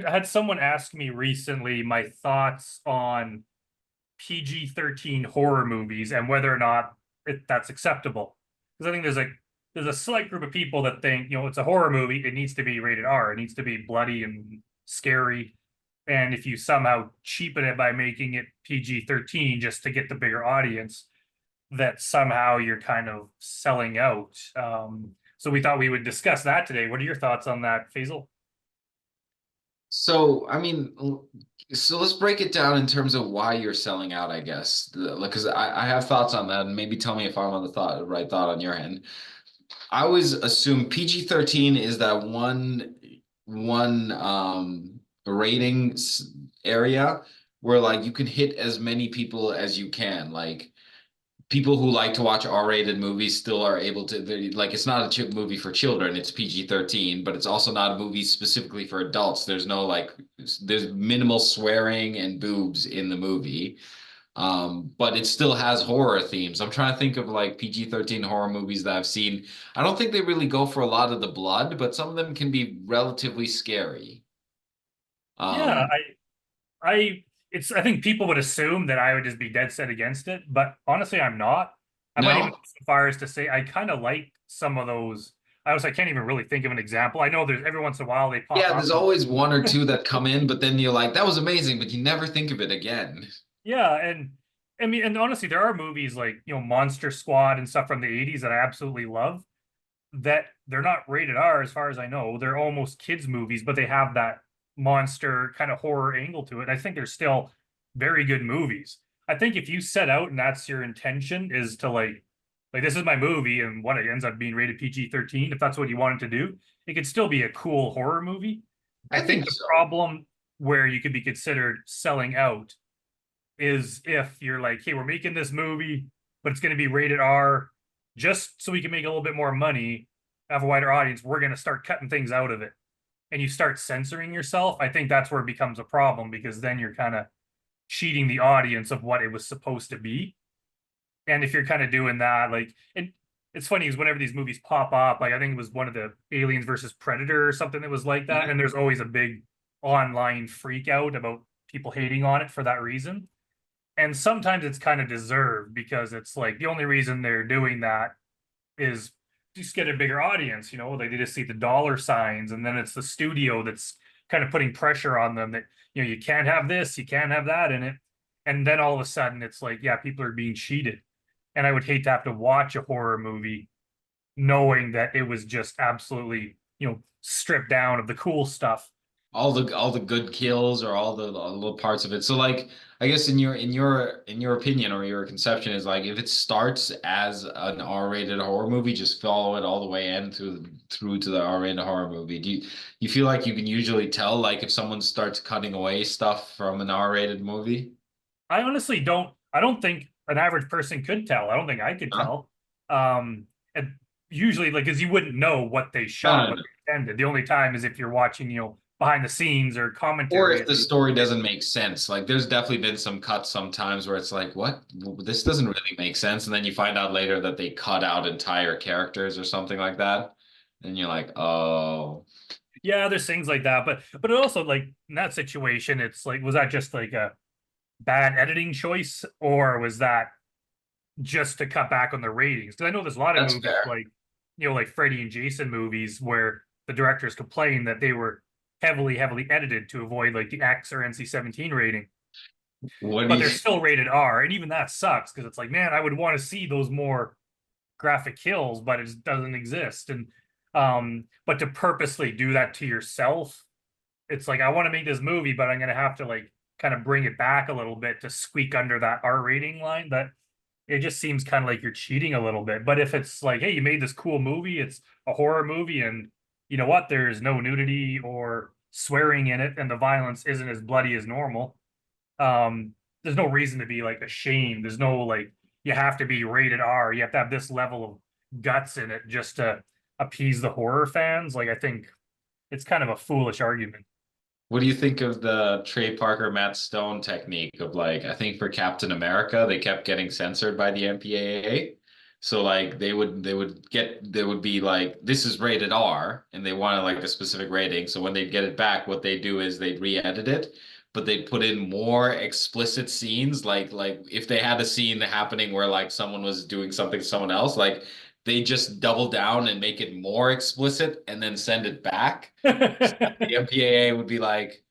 I had someone ask me recently my thoughts on PG-13 horror movies and whether or not that's acceptable. Because I think there's a select group of people that think, it's a horror movie, it needs to be rated R, it needs to be bloody and scary. And if you somehow cheapen it by making it PG-13 just to get the bigger audience, that somehow you're kind of selling out. So we thought we would discuss that today. What are your thoughts on that, Faisal? So, I mean, so let's break it down in terms of why you're selling out, I guess. Because I have thoughts on that, and maybe tell me if I'm on the right thought on your end. I always assume PG-13 is that one rating area where like you can hit as many people as you can. Like people who like to watch R-rated movies still are able to like it's not a movie for children, it's PG-13, but it's also not a movie specifically for adults. There's no like there's minimal swearing and boobs in the movie. But it still has horror themes. I'm trying to think of like PG-13 horror movies that I've seen. I don't think they really go for a lot of the blood, but some of them can be relatively scary. Yeah, Um, I think people would assume that I would just be dead set against it, but honestly, I'm not. I might even go no? so far as to say I kind of like some of those. I can't even really think of an example. I know there's every once in a while they pop Yeah, up. there's always one or two that come in, but then you're like, that was amazing, but you never think of it again. Yeah, and I mean, and honestly, there are movies like, Monster Squad and stuff from the 80s that I absolutely love that they're not rated R as far as I know. They're almost kids movies, but they have that monster kind of horror angle to it. I think they're still very good movies. I think if you set out and that's your intention is to like this is my movie and what it ends up being rated PG-13, if that's what you wanted to do, it could still be a cool horror movie. I I think think the so. problem where you could be considered selling out is if you're like, hey, we're making this movie, but it's going to be rated R just so we can make a little bit more money, have a wider audience. We're going to start cutting things out of it. And you start censoring yourself. I think that's where it becomes a problem because then you're kind of cheating the audience of what it was supposed to be. And if you're kind of doing that, like, and it's funny is whenever these movies pop up, like I think it was one of the Aliens versus Predator or something that was like that. Mhm. And there's always a big online freak out about people hating on it for that reason. And sometimes it's kind of deserved because it's like the only reason they're doing that is just get a bigger audience. They just see the dollar signs, and then it's the studio that's kind of putting pressure on them that you can't have this, you can't have that in it, and then all of a sudden it's like, yeah, people are being cheated. And I would hate to have to watch a horror movie knowing that it was just absolutely stripped down of the cool stuff. All the good kills or all the little parts of it. So like I guess in your opinion or your conception is like if it starts as an R-rated horror movie, just follow it all the way in through to the R-rated horror movie. Do you feel like you can usually tell like if someone starts cutting away stuff from an R-rated movie? I honestly don't. I don't think an average person could tell. I don't think I could Huh? tell. And usually, like, because you wouldn't know what they No, shot, no, what no. they intended. The only time is if you're watching, behind the scenes or Or commentary. if the story doesn't make sense. Like there's definitely been some cuts sometimes where it's like, what? This doesn't really make sense. And then you find out later that they cut out entire characters or something like that. And you're like, oh, Yeah, there's things like that. But it also like in that situation, it's like, was that just like a bad editing choice, or was that just to cut back on the ratings? Because I know there's a lot of that's movies fair. like like Freddy and Jason movies where the directors complain that they were heavily edited to avoid like the X or NC-17 rating, What do but you they're still rated R, and even that sucks because it's like, man, I would want to see those more graphic kills, but it just doesn't exist. And but to purposely do that to yourself, it's like I want to make this movie, but I'm gonna have to like kind of bring it back a little bit to squeak under that R rating line. That it just seems kind of like you're cheating a little bit. But if it's like, hey, you made this cool movie, it's a horror movie, and you know what? There's no nudity or swearing in it, and the violence isn't as bloody as normal. There's no reason to be like ashamed. There's no like you have to be rated R. You have to have this level of guts in it just to appease the horror fans. Like I think it's kind of a foolish argument. what do you think of the Trey Parker Matt Stone technique of like I think for Captain America they kept getting censored by the MPAA. So like they would be like, this is rated R, and they wanted like a specific rating. So when they get it back, what they do is they'd re-edit it, but they'd put in more explicit scenes. Like if they had a scene happening where like someone was doing something to someone else, like they just double down and make it more explicit and then send it back. The MPAA would be like,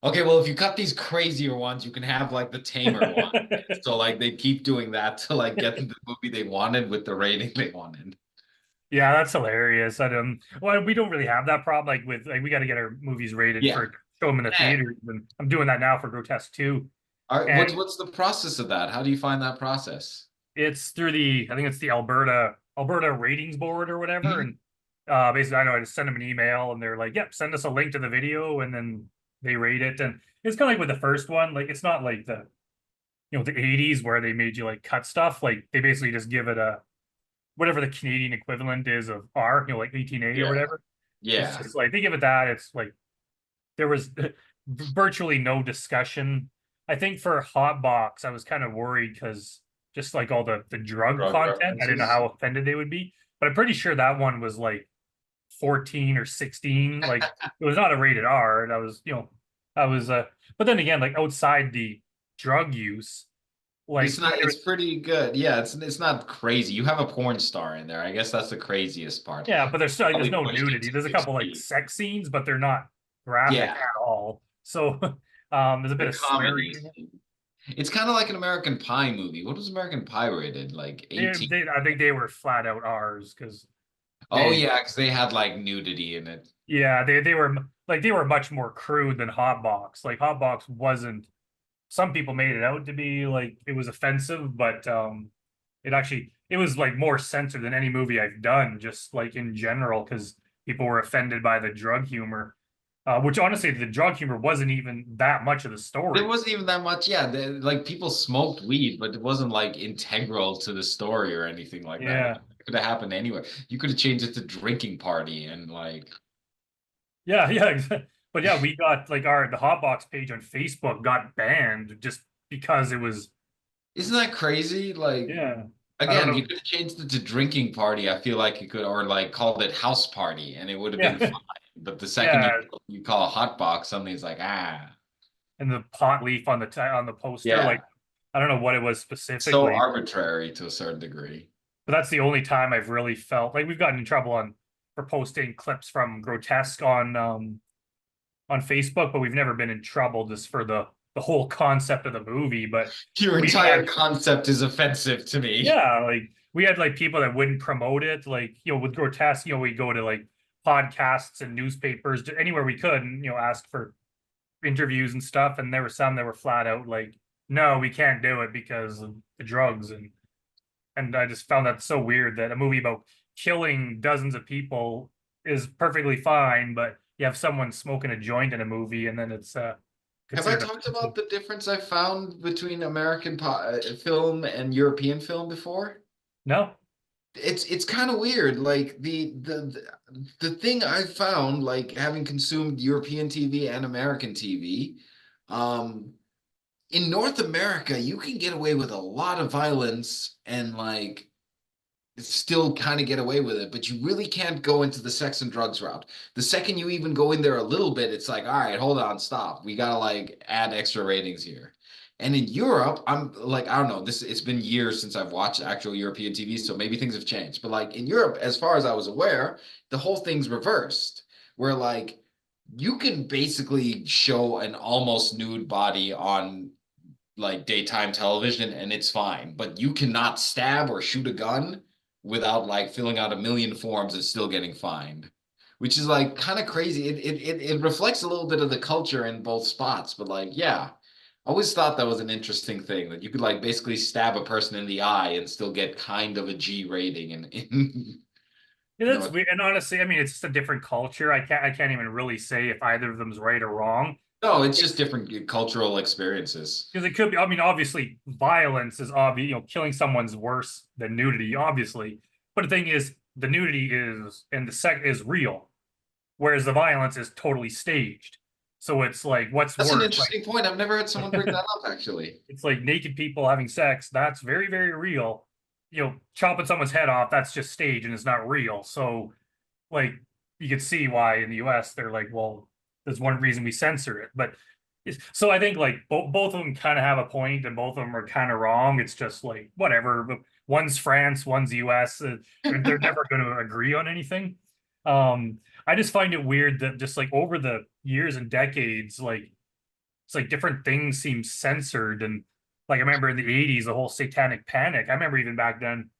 okay, well, if you cut these crazier ones, you can have like the tamer one. So like they keep doing that to like get the movie they wanted with the rating they wanted. Yeah, that's hilarious. Well, we don't really have that problem. Like with like we got to get our movies rated Yeah. for show them in the Eh, theaters, and I'm doing that now for Grotesque 2. All right, And what's the process of that? How do you find that process? it's through the I think it's the Alberta ratings board or whatever. Mhm. And basically I know I just send them an email and they're like, yep, send us a link to the video, and then they rate it. And it's kind of like with the first one, like it's not like the 80s where they made you like cut stuff. Like they basically just give it a whatever the Canadian equivalent is of R, like 18A or Yeah. whatever. It's Yeah. just like they give it that. It's like there was virtually no discussion. I think for Hot Box, I was kind of worried because just like all the drug Drug content, I didn't know references. how offended they would be. But I'm pretty sure that one was like 14 or 16. Like it was not a rated R. That was, I was but then again, like outside the drug use, It's like not, there it's was, pretty good. Yeah, it's not crazy. You have a porn star in there. I guess that's the craziest part. yeah, but there's still like, there's Probably no pushed it nudity. to There's a couple like 16. sex scenes, but they're not graphic Yeah, at all. So there's a bit they're of swearing comedies. in it. It's kind of like an American Pie movie. What was American Pie rated? Like 18. I think they were flat out ours because Oh they, yeah, because they had like nudity in it. yeah, they were like they were much more crude than Hot Box. Like Hot Box wasn't. Some people made it out to be like it was offensive, but it was like more censored than any movie I've done, just like in general, because people were offended by the drug humor, which honestly the drug humor wasn't even that much of the There story. wasn't even that much. Yeah, like people smoked weed, but it wasn't like integral to the story or anything like that. It Yeah, could have happened anywhere. You could have changed it to drinking party and like, yeah, yeah. But yeah, we got like the Hotbox page on Facebook got banned just because it was. isn't that crazy? Like, Yeah, I don't again, you know. could have changed it to drinking party. I feel like you could, or like called it house party, and it would have been Yeah, fine. But the second yeah, you call a hot box, something's like, ah, and the pot leaf on on the poster, like yeah, I don't know what it was so specifically, arbitrary to a certain degree. but that's the only time I've really felt like we've gotten in trouble on for posting clips from Grotesque on Facebook, but we've never been in trouble just for the whole concept of the movie. But Your we even entire had concept is offensive to me. yeah, like we had like people that wouldn't promote it, like with Grotesque, we go to like podcasts and newspapers, anywhere we could, and ask for interviews and stuff, and there were some that were flat out like, no, we can't do it because of the drugs. And I just found that so weird that a movie about killing dozens of people is perfectly fine, but you have someone smoking a joint in a movie and then it's Have I considered talked offensive. about the difference I found between American film and European film before? No. It's kind of weird. Like the thing I found, like having consumed European TV and American TV, um, in North America, you can get away with a lot of violence and like still kind of get away with it, but you really can't go into the sex and drugs route. The second you even go in there a little bit, it's like, all right, hold on, stop. We gotta like add extra ratings here. And in Europe, I'm like, I don't know, this it's been years since I've watched actual European TV, so maybe things have changed. But like in Europe, as far as I was aware, the whole thing's reversed, where like you can basically show an almost nude body on like daytime television and it's fine, but you cannot stab or shoot a gun without like filling out a million forms and still getting fined, which is like kind of crazy. It reflects a little bit of the culture in both spots, but like, yeah, I always thought that was an interesting thing that you could like basically stab a person in the eye and still get kind of a G rating and in Yeah, that's North. weird. And honestly, I mean, it's just a different culture. I can't even really say if either of them's right or wrong. No, it's just different cultural experiences. Because it could be, I mean, obviously, violence is obvious, killing someone's worse than nudity, obviously. But the thing is, the nudity is and the sex is real, whereas the violence is totally staged. So it's like, what's That's an worse? Like, interesting point. I've never heard someone bring that up actually. it's like naked people having sex. That's very, very real. chopping someone's head off, that's just stage and it's not real. So like you could see why in the US they're like, well, there's one reason we censor it. But so I think like both of them kind of have a point and both of them are kind of wrong. It's just like whatever. But one's France, one's US. They're never going to agree on anything. I just find it weird that just like over the years and decades, like it's like different things seem censored. And like I remember in the 80s, the whole satanic panic. I remember even back then,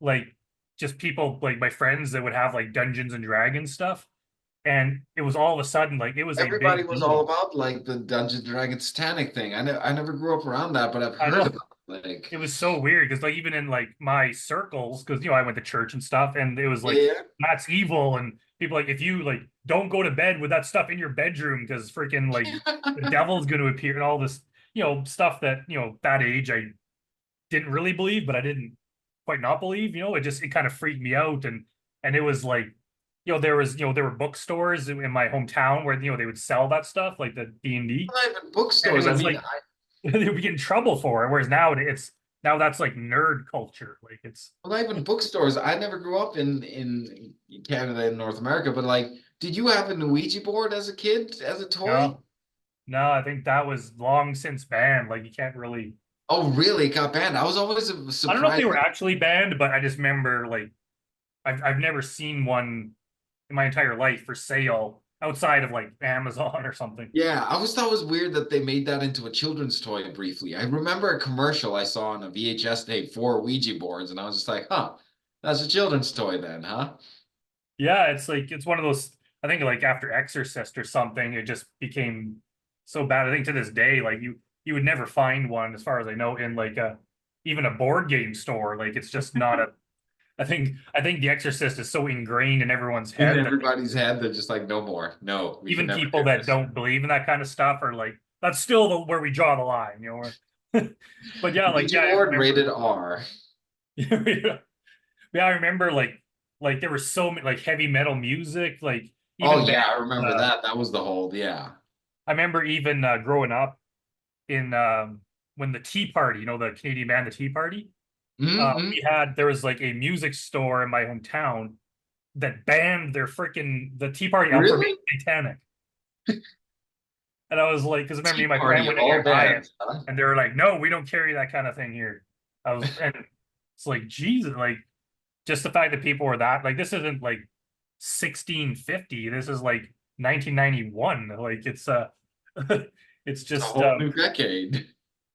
like just people like my friends that would have like Dungeons and Dragons stuff. And it was all of a sudden like it was a Everybody big was all deal. about like the Dungeon Dragon Satanic thing. I never grew up around that, but I've I heard know about it. Like, it was so weird because like even in like my circles, because I went to church and stuff, and it was like yeah, that's evil, and people like if you like don't go to bed with that stuff in your bedroom because freaking like yeah. the devil's going to appear and all this stuff that that age I didn't really believe, but I didn't quite not believe. It kind of freaked me out, and it was like there were bookstores in my hometown where they would sell that stuff like the D&D, Not even and it bookstores. I was mean, like they would get in trouble for it. Whereas now that's like nerd culture. Like it's not even bookstores. I never grew up in Canada and North America, but like, did you have a Ouija board as a kid, as a toy? no, no. I think that was long since banned. Like you can't really. Oh, really? It got banned. I was always I don't know if they surprised. were actually banned, but I just remember like I've never seen one in my entire life for sale outside of like Amazon or something. Yeah, I always thought it was weird that they made that into a children's toy briefly. I remember a commercial I saw on a VHS tape for Ouija boards, and I was just like, huh, that's a children's toy then, huh? Yeah, it's like it's one of those. I think like after Exorcist or something, it just became so bad. I think to this day, like you would never find one, as far as I know, in like a even a board game store. Like it's just not a. I think The Exorcist is so ingrained in everyone's In head that everybody's head, they're just like, no more. No, we can even never do people that this. don't believe in that kind of stuff are like, that's still where we draw the line, but yeah, like Ouija yeah, I board remember. rated R. Yeah, I remember like there was so many like heavy metal music, like Oh even yeah, I bands. remember that. That was the whole, yeah. I remember even growing up in when the Tea Party, the Canadian band, the Tea Party. Mm-hmm. There was like a music store in my hometown that banned the Tea Party album for being Really? satanic. And I was like, because remember me Tea and my friend party of went in there all to buy it, bands, huh? and they were like, "No, we don't carry that kind of thing here." And it's like, Jesus, like just the fact that people were that like this isn't like 1650. This is like 1991. Like it's It's a just whole new decade.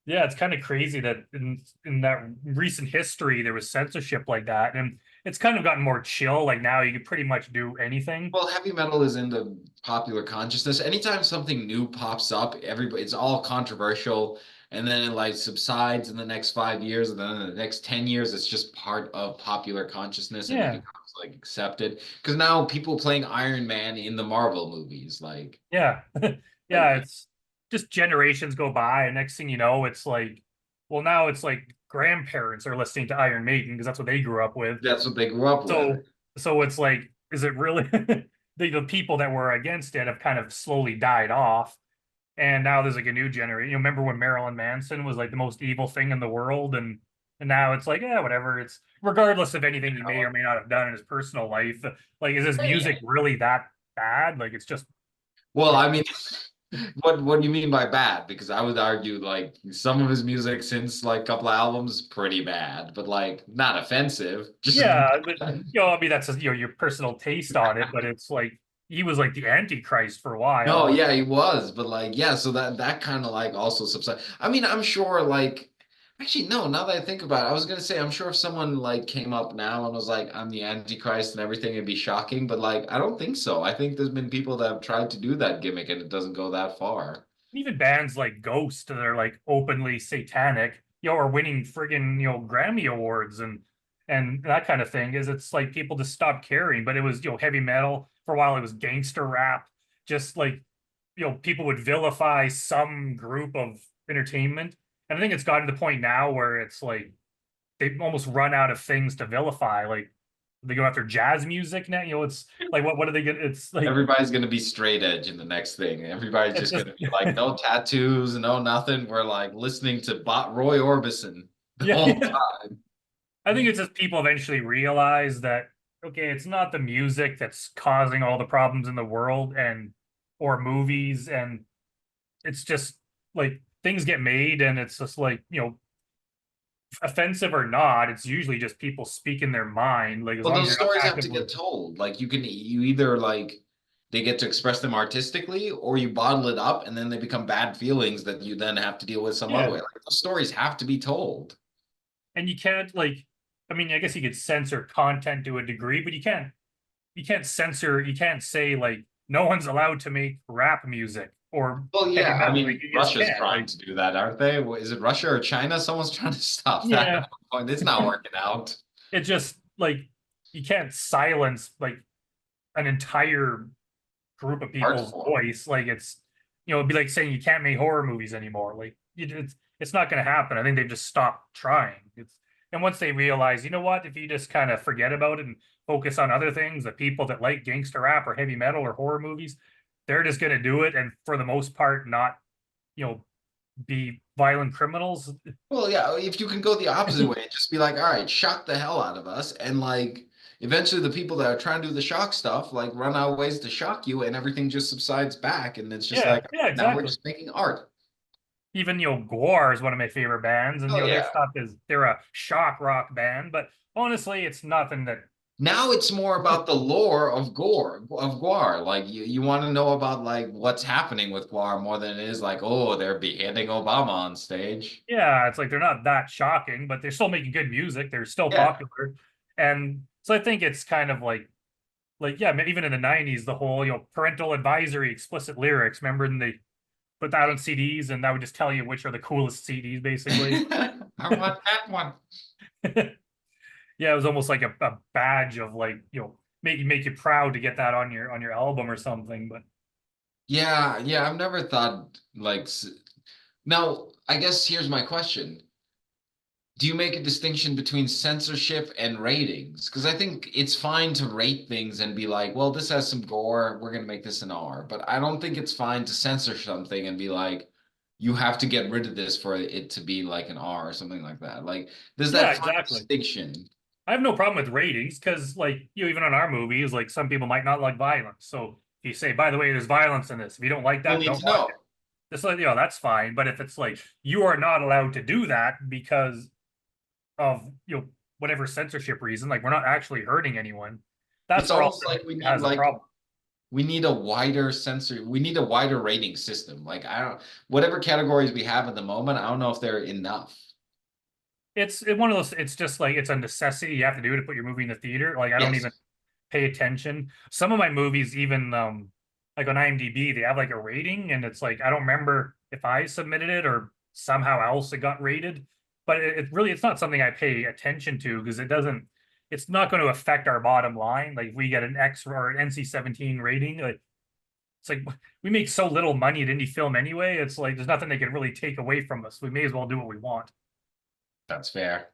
yeah, it's kind of crazy that in that recent history there was censorship like that, and it's kind of gotten more chill. Like now you can pretty much do anything. Well, heavy metal is in the popular consciousness. Anytime something new pops up, everybody it's all controversial, and then it like subsides in the next 5 years, and then in the next 10 years, it's just part of popular consciousness, and it Yeah, becomes like accepted. Because now people playing Iron Man in the Marvel movies, yeah, yeah. like It's just generations go by, and next thing you know, it's like, well, now it's like grandparents are listening to Iron Maiden because that's what they grew up with. that's what they grew up with. So it's like, is it really the people that were against it have kind of slowly died off, and now there's like a new generation. Remember when Marilyn Manson was like the most evil thing in the world, and now it's like, yeah, whatever. It's regardless of anything he may or may not have done in his personal life. Like, is his music really that bad? Like, it's just Well, like, I mean, what do you mean by bad? Because I would argue like some of his music since like a couple of albums pretty bad, but like not offensive. Just yeah, but I mean that's just, your personal taste on it, but it's like he was like the Antichrist for a no, while. yeah, he was, but like yeah, so that kind of like also subside. I mean, I'm sure like actually no, now that I think about it, I was gonna say I'm sure if someone like came up now and was like I'm the Antichrist and everything, it'd be shocking, but like I don't think so. I think there's been people that have tried to do that gimmick and it doesn't go that far. Even bands like Ghost that are like openly satanic, are winning friggin', Grammy awards and that kind of thing. Is it's like people just stopped caring. But it was, heavy metal for a while. It was gangster rap. Just like, people would vilify some group of entertainment. And I think it's gotten to the point now where it's like they almost run out of things to vilify. Like they go after jazz music now. It's like what do they get? It's like Everybody's gonna be straight edge in the next thing. Everybody's it's just just gonna be like, no tattoos, no nothing. We're like listening to Roy Orbison the yeah, whole yeah. time. I think it's just people eventually realize that okay, it's not the music that's causing all the problems in the world and or movies, and it's just like things get made and it's just like, offensive or not, it's usually just people speaking their mind. Like as Well, long as those you're not stories have to actively. get told. Like you either like they get to express them artistically, or you bottle it up, and then they become bad feelings that you then have to deal with some other Yeah. way. Like those stories have to be told. And you can't like, I mean, I guess you could censor content to a degree, but you can't say like no one's allowed to make rap music or Well, heavy yeah, I metal. Like mean, you just Russia's can't. trying Like, to do that, aren't they? Is it Russia or China? Someone's trying to stop that at yeah, one point. It's not working out. it's just like you can't silence like an entire group of Art people's form. voice. Like it'd be like saying you can't make horror movies anymore. Like it's not going to happen. I think they've just stopped trying. It's and once they realize, you know what, if you just kind of forget about it and focus on other things, the people that like gangster rap or heavy metal or horror movies, they're just going to do it, and for the most part, not you know be violent criminals. Well, yeah, if you can go the opposite way and just be like, all right, shock the hell out of us, and like eventually the people that are trying to do the shock stuff like run out of ways to shock you, and everything just subsides back, and it's just Yeah, like yeah, now we're exactly. just making art. Even Gwar is one of my favorite bands, and Oh their yeah. stuff is they're a shock rock band, but honestly, it's nothing that. Now it's more about the lore of Guar. Like you want to know about like what's happening with Guar more than it is like, oh, they're beheading Obama on stage. Yeah, it's like they're not that shocking, but they're still making good music. They're still Yeah. popular. And so I think it's kind of yeah, even in the 90s, the whole, parental advisory, explicit lyrics. Remember, and they put that on CDs and that would just tell you which are the coolest CDs, basically. I want that one. Yeah, it was almost like a badge of like, make you proud to get that on your album or something. But Yeah, yeah, I've never thought like now, I guess here's my question. Do you make a distinction between censorship and ratings? Because I think it's fine to rate things and be like, well, this has some gore, we're going to make this an R. But I don't think it's fine to censor something and be like, you have to get rid of this for it to be like an R or something like that. Like, there's yeah, that fine exactly. distinction. I have no problem with ratings because, like, even on our movies, like some people might not like violence. So if you say, by the way, there's violence in this. If you don't like You'll that, need don't to watch it. know. Just like, that's fine. But if it's like you are not allowed to do that because of whatever censorship reason, like we're not actually hurting anyone, It's that's where I'll almost say like we it need has a like problem. we need a wider censor. We need a wider rating system. Like I don't, whatever categories we have at the moment, I don't know if they're enough. It's one of those. It's just like it's a necessity. You have to do it to put your movie in the theater. Like I don't Yes. even pay attention. Some of my movies, even like on IMDb, they have like a rating, and it's like I don't remember if I submitted it or somehow else it got rated. But it's not something I pay attention to because it's not going to affect our bottom line. Like if we get an X or an NC-17 rating, like it's like we make so little money at indie film anyway. It's like there's nothing they can really take away from us. We may as well do what we want. That's fair.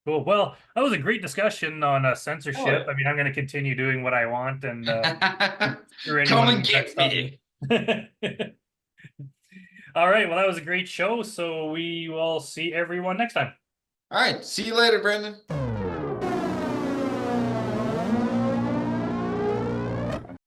Cool. Well, that was a great discussion on Oh censorship. I mean, I'm going to continue doing what I want, and yeah. sure Come anyone and who's got get something. me. All right. Well, that was a great show. So we will see everyone next time. All right. See you later, Brandon.